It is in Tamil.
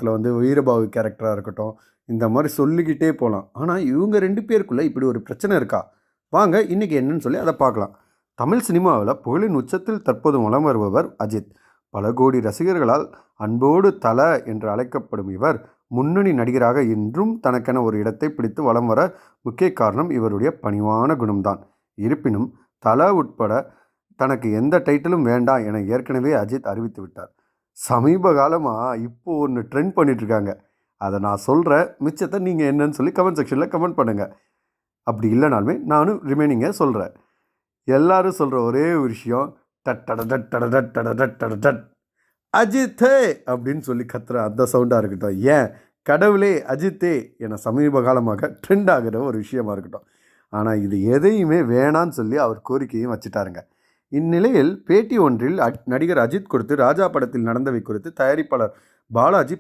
படத்தில் வந்து வீரபாகு கேரக்டராக இருக்கட்டும், இந்த மாதிரி சொல்லிக்கிட்டே போகலாம். ஆனால் இவங்க 2 பேருக்குள்ளே இப்படி ஒரு பிரச்சனை இருக்கா? வாங்க இன்றைக்கி என்னன்னு சொல்லி அதை பார்க்கலாம். தமிழ் சினிமாவில் புகழின் உச்சத்தில் தற்போது வலம் வருபவர் அஜித். பல கோடி ரசிகர்களால் அன்போடு தல என்று அழைக்கப்படும் இவர் முன்னணி நடிகராக இன்றும் தனக்கென ஒரு இடத்தை பிடித்து வலம் வர முக்கிய காரணம் இவருடைய பணிவான குணம்தான். இருப்பினும் தல உட்பட தனக்கு எந்த டைட்டிலும் வேண்டாம் என ஏற்கனவே அஜித் அறிவித்து விட்டார். சமீப காலமாக இப்போது ஒன்று ட்ரெண்ட் பண்ணிகிட்ருக்காங்க. அதை நான் சொல்கிறேன், மிச்சத்தை நீங்கள் என்னன்னு சொல்லி கமெண்ட் செக்ஷனில் கமெண்ட் பண்ணுங்கள். அப்படி இல்லைனாலுமே நானும் ரிமைனிங்கை சொல்கிறேன். எல்லாரும் சொல்கிற ஒரே ஒரு விஷயம், டட் அஜித்தே அப்படின்னு சொல்லி கத்துற அந்த சவுண்டாக இருக்கட்டும், ஏன் கடவுளே அஜித்தே என சமீப காலமாக ட்ரெண்ட் ஆகிற ஒரு விஷயமா இருக்கட்டும். ஆனால் இது எதையுமே வேணான்னு சொல்லி அவர் கோரிக்கையும் வச்சுட்டாருங்க. இந்நிலையில் பேட்டி ஒன்றில் நடிகர் அஜித் கொடுத்து ராஜா படத்தில் நடந்தவை குறித்து தயாரிப்பாளர் பாலாஜி